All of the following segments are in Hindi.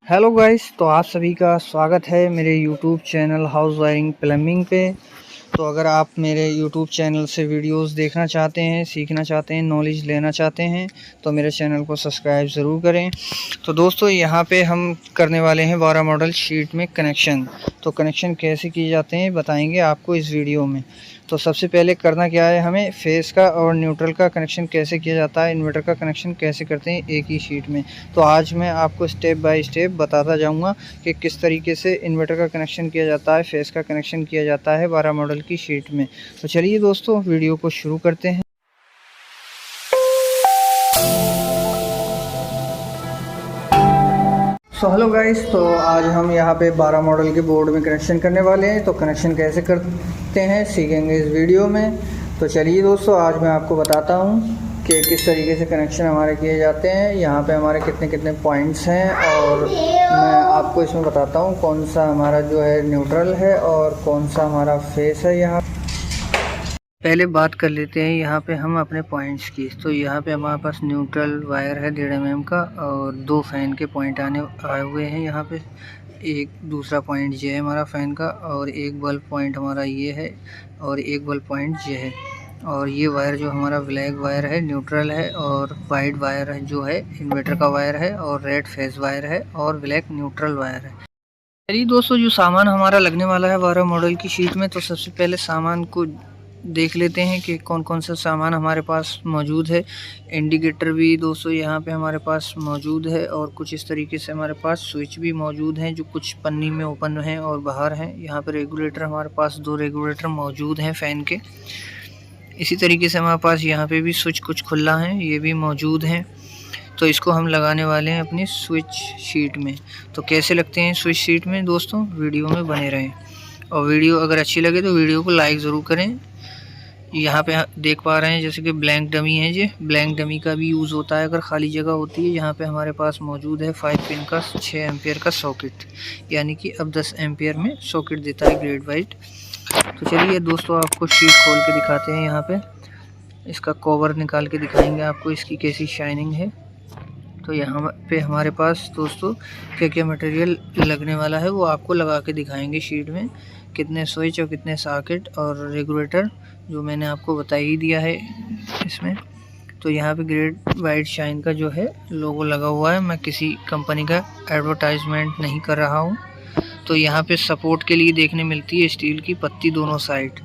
हेलो गाइस, तो आप सभी का स्वागत है मेरे YouTube channel house wiring plumbing पे। तो अगर आप मेरे यूट्यूब चैनल से वीडियोस देखना चाहते हैं, सीखना चाहते हैं, नॉलेज लेना चाहते हैं तो मेरे चैनल को सब्सक्राइब ज़रूर करें। तो दोस्तों यहाँ पे हम करने वाले हैं 12 मॉडल शीट में कनेक्शन। तो कनेक्शन कैसे किए जाते हैं बताएंगे आपको इस वीडियो में। तो सबसे पहले करना क्या है, हमें फेस का और न्यूट्रल का कनेक्शन कैसे किया जाता है, इन्वर्टर का कनेक्शन कैसे करते हैं एक ही शीट में। तो आज मैं आपको स्टेप बाय स्टेप बताता जाऊंगा कि किस तरीके से इन्वर्टर का कनेक्शन किया जाता है, फेस का कनेक्शन किया जाता है 12 मॉडल की शीट में। तो चलिए दोस्तों वीडियो को शुरू करते हैं। हेलो गाइस, तो आज हम यहाँ पे 12 मॉडल के बोर्ड में कनेक्शन करने वाले हैं। तो कनेक्शन कैसे करते हैं सीखेंगे इस वीडियो में। तो चलिए दोस्तों आज मैं आपको बताता हूँ कि किस तरीके से कनेक्शन हमारे किए जाते हैं। यहाँ पे हमारे कितने कितने पॉइंट्स हैं और मैं आपको इसमें बताता हूँ कौन सा हमारा जो है न्यूट्रल है और कौन सा हमारा फेस है। यहाँ पहले बात कर लेते हैं यहाँ पे हम अपने पॉइंट्स की। तो यहाँ पे हमारे पास न्यूट्रल वायर है 1.5 mm का और 2 फैन के पॉइंट आए हुए हैं। यहाँ पे एक दूसरा पॉइंट ये है हमारा फैन का, और एक बल्ब पॉइंट हमारा ये है, और एक बल्ब पॉइंट ये है। और ये वायर जो हमारा ब्लैक वायर है न्यूट्रल है, और वाइट वायर है जो है इन्वर्टर का वायर है, और रेड फेस वायर है, और ब्लैक न्यूट्रल वायर है। चलिए दोस्तों जो सामान हमारा लगने वाला है 12 मॉडल की शीट में, तो सबसे पहले सामान को देख लेते हैं कि कौन कौन सा सामान हमारे पास मौजूद है। इंडिकेटर भी दोस्तों यहाँ पे हमारे पास मौजूद है, और कुछ इस तरीके से हमारे पास स्विच भी मौजूद हैं जो कुछ पन्नी में ओपन हैं और बाहर हैं। यहाँ पे रेगुलेटर हमारे पास 2 रेगुलेटर मौजूद हैं फ़ैन के। इसी तरीके से हमारे पास यहाँ पे भी स्विच कुछ खुला है, ये भी मौजूद हैं। तो इसको हम लगाने वाले हैं अपनी स्विच शीट में। तो कैसे लगते हैं स्विच शीट में दोस्तों, वीडियो में बने रहें। और वीडियो अगर अच्छी लगे तो वीडियो को लाइक ज़रूर करें। यहाँ पे देख पा रहे हैं जैसे कि ब्लैंक डमी है, ये ब्लैंक डमी का भी यूज़ होता है अगर खाली जगह होती है। यहाँ पे हमारे पास मौजूद है 5 पिन का 6 एम्पियर का सॉकेट, यानी कि अब 10 एम्पियर में सॉकेट देता है ग्रेड वाइट। तो चलिए दोस्तों आपको शीट खोल के दिखाते हैं। यहाँ पे इसका कवर निकाल के दिखाएंगे आपको इसकी कैसी शाइनिंग है। तो यहाँ पे हमारे पास दोस्तों क्या क्या मटेरियल लगने वाला है वो आपको लगा के दिखाएंगे शीट में। कितने स्विच और कितने सॉकेट और रेगुलेटर जो मैंने आपको बता ही दिया है इसमें। तो यहाँ पे ग्रेड वाइट शाइन का जो है लोगो लगा हुआ है। मैं किसी कंपनी का एडवर्टाइजमेंट नहीं कर रहा हूँ। तो यहाँ पे सपोर्ट के लिए देखने मिलती है स्टील की पत्ती दोनों साइड।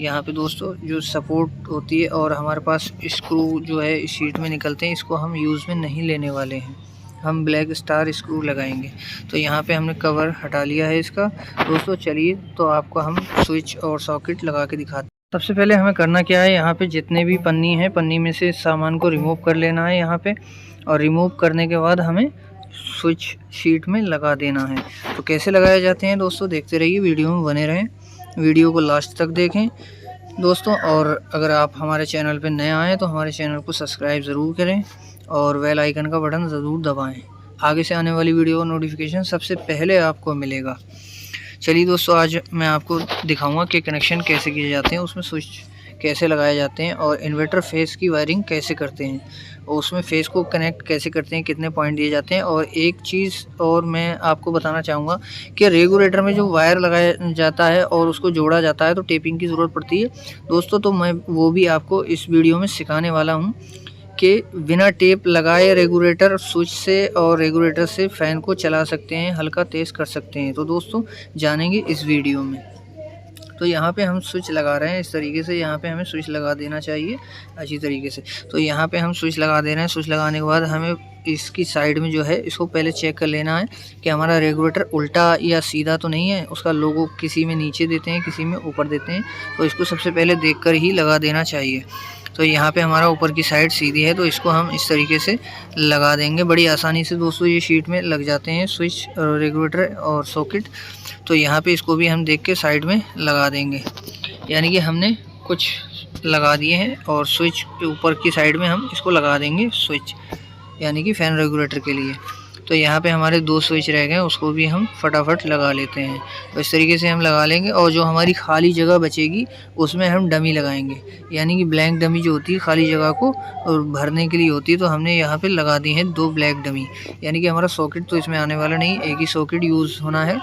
यहाँ पे दोस्तों जो सपोर्ट होती है, और हमारे पास स्क्रू जो है इस शीट में निकलते हैं, इसको हम यूज़ में नहीं लेने वाले हैं, हम ब्लैक स्टार स्क्रू लगाएंगे। तो यहाँ पे हमने कवर हटा लिया है इसका दोस्तों। चलिए तो आपको हम स्विच और सॉकेट लगा के दिखाते हैं। सबसे पहले हमें करना क्या है, यहाँ पे जितने भी पन्नी है पन्नी में से सामान को रिमूव कर लेना है यहाँ पे, और रिमूव करने के बाद हमें स्विच शीट में लगा देना है। तो कैसे लगाए जाते हैं दोस्तों देखते रहिए, वीडियो में बने रहें, वीडियो को लास्ट तक देखें दोस्तों। और अगर आप हमारे चैनल पर नए आएँ तो हमारे चैनल को सब्सक्राइब ज़रूर करें और बेल आइकन का बटन ज़रूर दबाएं। आगे से आने वाली वीडियो का नोटिफिकेशन सबसे पहले आपको मिलेगा। चलिए दोस्तों आज मैं आपको दिखाऊंगा कि कनेक्शन कैसे किए जाते हैं, उसमें स्विच कैसे लगाए जाते हैं, और इन्वर्टर फेस की वायरिंग कैसे करते हैं, और उसमें फेस को कनेक्ट कैसे करते हैं, कितने पॉइंट दिए जाते हैं। और एक चीज़ और मैं आपको बताना चाहूँगा कि रेगुलेटर में जो वायर लगाया जाता है और उसको जोड़ा जाता है तो टेपिंग की ज़रूरत पड़ती है दोस्तों। तो मैं वो भी आपको इस वीडियो में सिखाने वाला हूँ कि बिना टेप लगाए रेगुलेटर स्विच से और रेगुलेटर से फ़ैन को चला सकते हैं, हल्का तेज़ कर सकते हैं। तो दोस्तों जानेंगे इस वीडियो में। तो यहाँ पे हम स्विच लगा रहे हैं इस तरीके से, यहाँ पे हमें स्विच लगा देना चाहिए अच्छी तरीके से। तो यहाँ पे हम स्विच लगा दे रहे हैं। स्विच लगाने के बाद हमें इसकी साइड में जो है इसको पहले चेक कर लेना है कि हमारा रेगुलेटर उल्टा या सीधा तो नहीं है। उसका लोगो किसी में नीचे देते हैं, किसी में ऊपर देते हैं, तो इसको सबसे पहले देखकर ही लगा देना चाहिए। तो यहाँ पे हमारा ऊपर की साइड सीधी है तो इसको हम इस तरीके से लगा देंगे। बड़ी आसानी से दोस्तों ये शीट में लग जाते हैं स्विच, रेगुलेटर और सॉकेट। तो यहाँ पे इसको भी हम देख के साइड में लगा देंगे, यानी कि हमने कुछ लगा दिए हैं, और स्विच के ऊपर की साइड में हम इसको लगा देंगे स्विच, यानी कि फ़ैन रेगुलेटर के लिए। तो यहाँ पे हमारे 2 स्विच रह गए, उसको भी हम फटाफट लगा लेते हैं। तो इस तरीके से हम लगा लेंगे और जो हमारी खाली जगह बचेगी उसमें हम डमी लगाएंगे, यानी कि ब्लैंक डमी जो होती है खाली जगह को और भरने के लिए होती है। तो हमने यहाँ पे लगा दी है 2 ब्लैक डमी, यानी कि हमारा सॉकेट तो इसमें आने वाला नहीं, एक ही सॉकेट यूज़ होना है,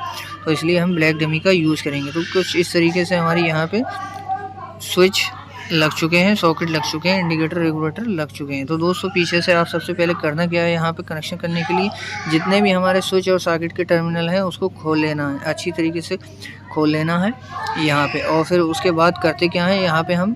तो इसलिए हम ब्लैक डमी का यूज़ करेंगे। तो कुछ इस तरीके से हमारी यहाँ पे स्विच लग चुके हैं, सॉकेट लग चुके हैं, इंडिकेटर रेगुलेटर लग चुके हैं। तो दोस्तों पीछे से आप सबसे पहले करना क्या है, यहाँ पे कनेक्शन करने के लिए जितने भी हमारे स्विच और सॉकेट के टर्मिनल हैं उसको खोल लेना है, अच्छी तरीके से खोल लेना है यहाँ पे। और फिर उसके बाद करते क्या है, यहाँ पे हम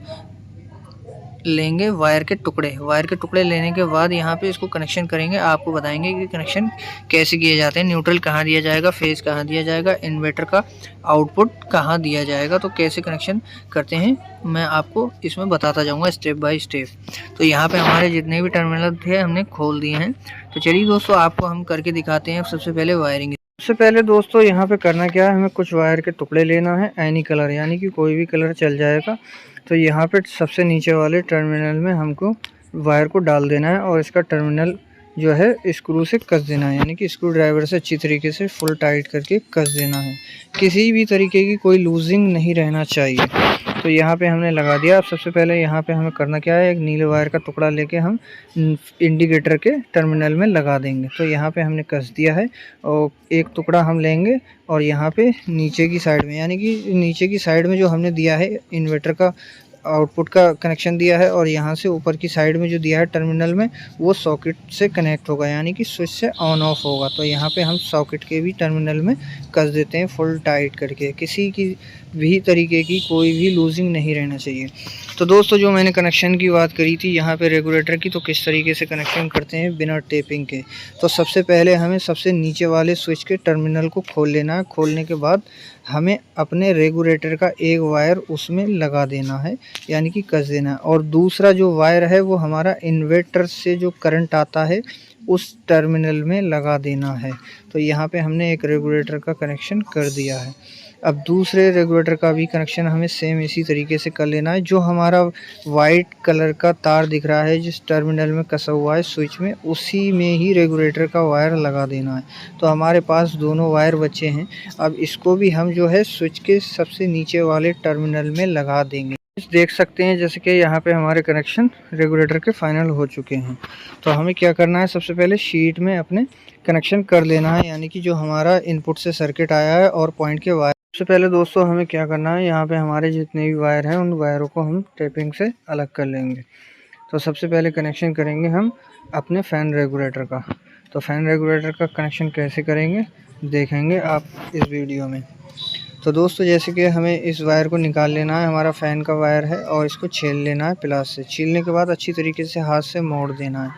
लेंगे वायर के टुकड़े लेने के बाद यहाँ पे इसको कनेक्शन करेंगे। आपको बताएंगे कि कनेक्शन कैसे किए जाते हैं, न्यूट्रल कहाँ दिया जाएगा, फेज कहाँ दिया जाएगा, इन्वर्टर का आउटपुट कहाँ दिया जाएगा, तो कैसे कनेक्शन करते हैं मैं आपको इसमें बताता जाऊँगा स्टेप बाय स्टेप। तो यहाँ पे हमारे जितने भी टर्मिनल थे हमने खोल दिए हैं। तो चलिए दोस्तों आपको हम करके दिखाते हैं। सबसे पहले वायरिंग, सबसे पहले दोस्तों यहाँ पे करना क्या है, हमें कुछ वायर के टुकड़े लेना है, एनी कलर यानी कि कोई भी कलर चल जाएगा। तो यहाँ पे सबसे नीचे वाले टर्मिनल में हमको वायर को डाल देना है और इसका टर्मिनल जो है स्क्रू से कस देना है, यानी कि स्क्रू ड्राइवर से अच्छी तरीके से फुल टाइट करके कस देना है। किसी भी तरीके की कोई लूजिंग नहीं रहना चाहिए। तो यहाँ पे हमने लगा दिया। अब सबसे पहले यहाँ पे हमें करना क्या है, एक नीले वायर का टुकड़ा लेके हम इंडिकेटर के टर्मिनल में लगा देंगे। तो यहाँ पे हमने कस दिया है और एक टुकड़ा हम लेंगे और यहाँ पे नीचे की साइड में, यानी कि नीचे की साइड में जो हमने दिया है इन्वर्टर का आउटपुट का कनेक्शन दिया है और यहाँ से ऊपर की साइड में जो दिया है टर्मिनल में वो सॉकेट से कनेक्ट होगा, यानी कि स्विच से ऑन ऑफ होगा। तो यहाँ पे हम सॉकेट के भी टर्मिनल में कस देते हैं फुल टाइट करके। किसी की भी तरीके की कोई भी लूजिंग नहीं रहना चाहिए। तो दोस्तों जो मैंने कनेक्शन की बात करी थी यहाँ पे रेगुलेटर की, तो किस तरीके से कनेक्शन करते हैं बिना टेपिंग के। तो सबसे पहले हमें सबसे नीचे वाले स्विच के टर्मिनल को खोल लेना है। खोलने के बाद हमें अपने रेगुलेटर का एक वायर उसमें लगा देना है, यानी कि कस देना है, और दूसरा जो वायर है वो हमारा इन्वर्टर से जो करंट आता है उस टर्मिनल में लगा देना है। तो यहाँ पे हमने एक रेगुलेटर का कनेक्शन कर दिया है। अब दूसरे रेगुलेटर का भी कनेक्शन हमें सेम इसी तरीके से कर लेना है। जो हमारा वाइट कलर का तार दिख रहा है जिस टर्मिनल में कसा हुआ है स्विच में, उसी में ही रेगुलेटर का वायर लगा देना है। तो हमारे पास दोनों वायर बचे हैं। अब इसको भी हम जो है स्विच के सबसे नीचे वाले टर्मिनल में लगा देंगे। देख सकते हैं जैसे कि यहाँ पे हमारे कनेक्शन रेगुलेटर के फाइनल हो चुके हैं। तो हमें क्या करना है, सबसे पहले शीट में अपने कनेक्शन कर लेना है, यानी कि जो हमारा इनपुट से सर्किट आया है और पॉइंट के वायर। सबसे पहले दोस्तों हमें क्या करना है, यहाँ पे हमारे जितने भी वायर हैं उन वायरों को हम टेपिंग से अलग कर लेंगे। तो सबसे पहले कनेक्शन करेंगे हम अपने फ़ैन रेगुलेटर का। तो फ़ैन रेगुलेटर का कनेक्शन कैसे करेंगे देखेंगे आप इस वीडियो में। तो दोस्तों जैसे कि हमें इस वायर को निकाल लेना है, हमारा फ़ैन का वायर है, और इसको छील लेना है प्लास से। छीलने के बाद अच्छी तरीके से हाथ से मोड़ देना है।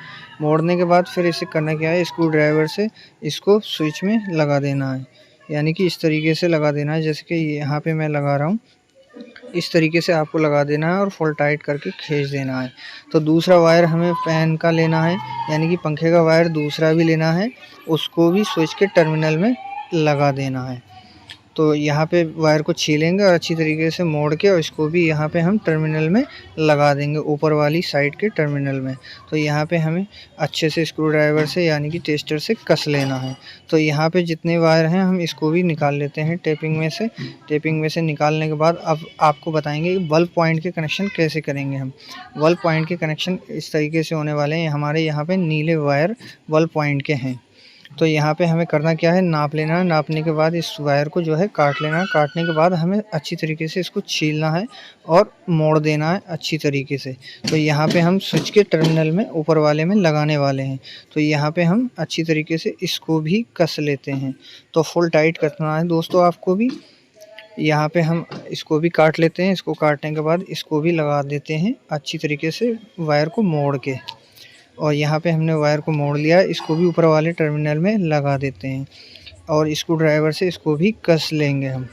मोड़ने के बाद फिर इसे करना क्या है, स्क्रू ड्राइवर से इसको स्विच में लगा देना है, यानी कि इस तरीके से लगा देना है जैसे कि यहाँ पे मैं लगा रहा हूँ। इस तरीके से आपको लगा देना है और फुल टाइट करके खींच देना है। तो दूसरा वायर हमें फ़ैन का लेना है, यानी कि पंखे का वायर दूसरा भी लेना है, उसको भी स्विच के टर्मिनल में लगा देना है। तो यहाँ पे वायर को छीलेंगे और अच्छी तरीके से मोड़ के और इसको भी यहाँ पे हम टर्मिनल में लगा देंगे, ऊपर वाली साइड के टर्मिनल में। तो यहाँ पे हमें अच्छे से स्क्रू ड्राइवर से यानी कि टेस्टर से कस लेना है। तो यहाँ पे जितने वायर हैं हम इसको भी निकाल लेते हैं टेपिंग में से। टेपिंग में से निकालने के बाद अब आपको बताएंगे कि बल्ब पॉइंट के कनेक्शन कैसे करेंगे हम। बल्ब पॉइंट के कनेक्शन इस तरीके से होने वाले हैं। हमारे यहाँ पर नीले वायर बल्ब पॉइंट के हैं। तो यहाँ पे हमें करना क्या है, नाप लेना है। नापने के बाद इस वायर को जो है काट लेना है। काटने के बाद हमें अच्छी तरीके से इसको छीलना है और मोड़ देना है अच्छी तरीके से। तो यहाँ पे हम स्विच के टर्मिनल में ऊपर वाले में लगाने वाले हैं। तो यहाँ पे हम अच्छी तरीके से इसको भी कस लेते हैं। तो फुल टाइट करना है दोस्तों आपको भी। यहाँ पे हम इसको भी काट लेते हैं। इसको काटने के बाद इसको भी लगा देते हैं अच्छी तरीके से वायर को मोड़ के। और यहाँ पे हमने वायर को मोड़ लिया, इसको भी ऊपर वाले टर्मिनल में लगा देते हैं और स्क्रू ड्राइवर से इसको भी कस लेंगे हम।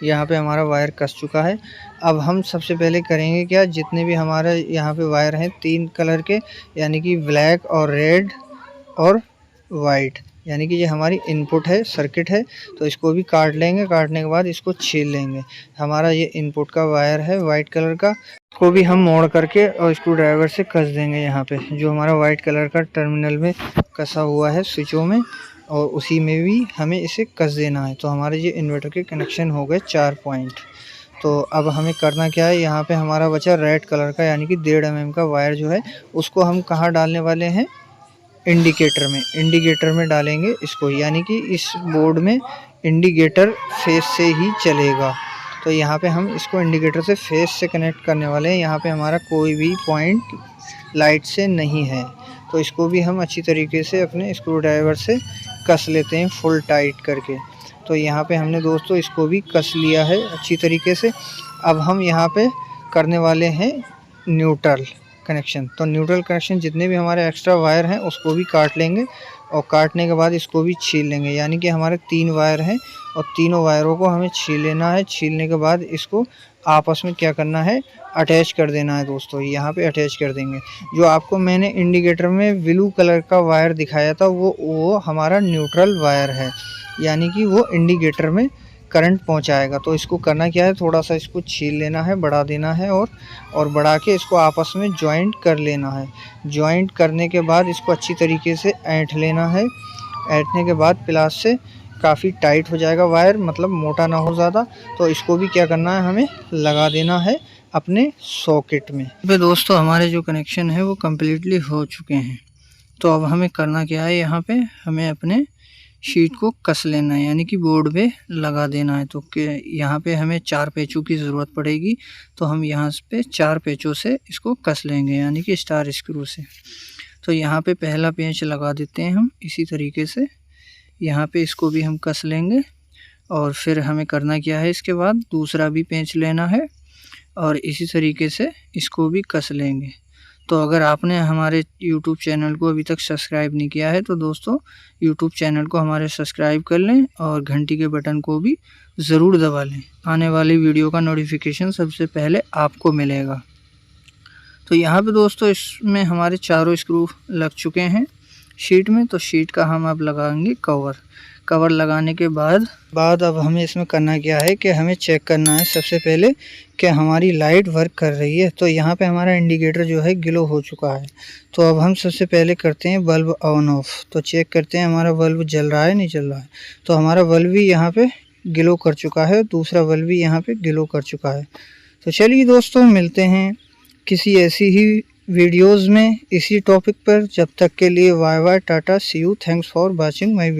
यहाँ पे हमारा वायर कस चुका है। अब हम सबसे पहले करेंगे क्या, जितने भी हमारे यहाँ पे वायर हैं 3 कलर के, यानी कि ब्लैक और रेड और वाइट, यानी कि ये हमारी इनपुट है, सर्किट है, तो इसको भी काट लेंगे। काटने के बाद इसको छील लेंगे। हमारा ये इनपुट का वायर है वाइट कलर का, इसको भी हम मोड़ करके और स्क्रू ड्राइवर से कस देंगे। यहाँ पे जो हमारा वाइट कलर का टर्मिनल में कसा हुआ है स्विचों में, और उसी में भी हमें इसे कस देना है। तो हमारे ये इन्वर्टर के कनेक्शन हो गए 4 पॉइंट। तो अब हमें करना क्या है, यहाँ पे हमारा बचा रेड कलर का यानी कि 1.5 mm का वायर जो है उसको हम कहाँ डालने वाले हैं, इंडिकेटर में। इंडिकेटर में डालेंगे इसको, यानी कि इस बोर्ड में इंडिकेटर फेस से ही चलेगा। तो यहाँ पे हम इसको इंडिकेटर से फेस से कनेक्ट करने वाले हैं। यहाँ पे हमारा कोई भी पॉइंट लाइट से नहीं है, तो इसको भी हम अच्छी तरीके से अपने स्क्रू ड्राइवर से कस लेते हैं फुल टाइट करके। तो यहाँ पे हमने दोस्तों इसको भी कस लिया है अच्छी तरीके से। अब हम यहाँ पे करने वाले हैं न्यूट्रल कनेक्शन। तो न्यूट्रल कनेक्शन जितने भी हमारे एक्स्ट्रा वायर हैं उसको भी काट लेंगे, और काटने के बाद इसको भी छील लेंगे। यानी कि हमारे 3 वायर हैं और तीनों वायरों को हमें छील लेना है। छीलने के बाद इसको आपस में क्या करना है, अटैच कर देना है दोस्तों। यहाँ पे अटैच कर देंगे। जो आपको मैंने इंडिकेटर में ब्लू कलर का वायर दिखाया था वो हमारा न्यूट्रल वायर है, यानी कि वो इंडिकेटर में करंट पहुंचाएगा। तो इसको करना क्या है, थोड़ा सा इसको छील लेना है, बढ़ा देना है और बढ़ा के इसको आपस में जॉइंट कर लेना है। जॉइंट करने के बाद इसको अच्छी तरीके से ऐंठ लेना है। ऐंठने के बाद प्लास से काफ़ी टाइट हो जाएगा वायर, मतलब मोटा ना हो ज़्यादा। तो इसको भी क्या करना है, हमें लगा देना है अपने सॉकेट में। तो दोस्तों हमारे जो कनेक्शन है वो कम्प्लीटली हो चुके हैं। तो अब हमें करना क्या है, यहाँ पे हमें अपने शीट को कस लेना है, यानी कि बोर्ड पे लगा देना है। तो यहाँ पे हमें 4 पेचों की ज़रूरत पड़ेगी। तो हम यहाँ पे 4 पेचों से इसको कस लेंगे, यानी कि स्टार स्क्रू से। तो यहाँ पे पहला पेंच लगा देते हैं हम इसी तरीके से। यहाँ पे इसको भी हम कस लेंगे, और फिर हमें करना क्या है, इसके बाद दूसरा भी पेंच लेना है और इसी तरीके से इसको भी कस लेंगे। तो अगर आपने हमारे YouTube चैनल को अभी तक सब्सक्राइब नहीं किया है तो दोस्तों YouTube चैनल को हमारे सब्सक्राइब कर लें और घंटी के बटन को भी ज़रूर दबा लें। आने वाली वीडियो का नोटिफिकेशन सबसे पहले आपको मिलेगा। तो यहाँ पे दोस्तों इसमें हमारे चारों स्क्रू लग चुके हैं शीट में। तो शीट का हम अब लगाएंगे कवर लगाने के बाद अब हमें इसमें करना क्या है कि हमें चेक करना है सबसे पहले कि हमारी लाइट वर्क कर रही है। तो यहाँ पे हमारा इंडिकेटर जो है ग्लो हो चुका है। तो अब हम सबसे पहले करते हैं बल्ब ऑन ऑफ। तो चेक करते हैं हमारा बल्ब जल रहा है नहीं जल रहा है। तो हमारा बल्ब भी यहाँ पे ग्लो कर चुका है, दूसरा बल्ब भी यहाँ पे ग्लो कर चुका है। तो चलिए दोस्तों मिलते हैं किसी ऐसी ही वीडियोज़ में इसी टॉपिक पर। जब तक के लिए bye bye, tata, see you, thanks for watching my video.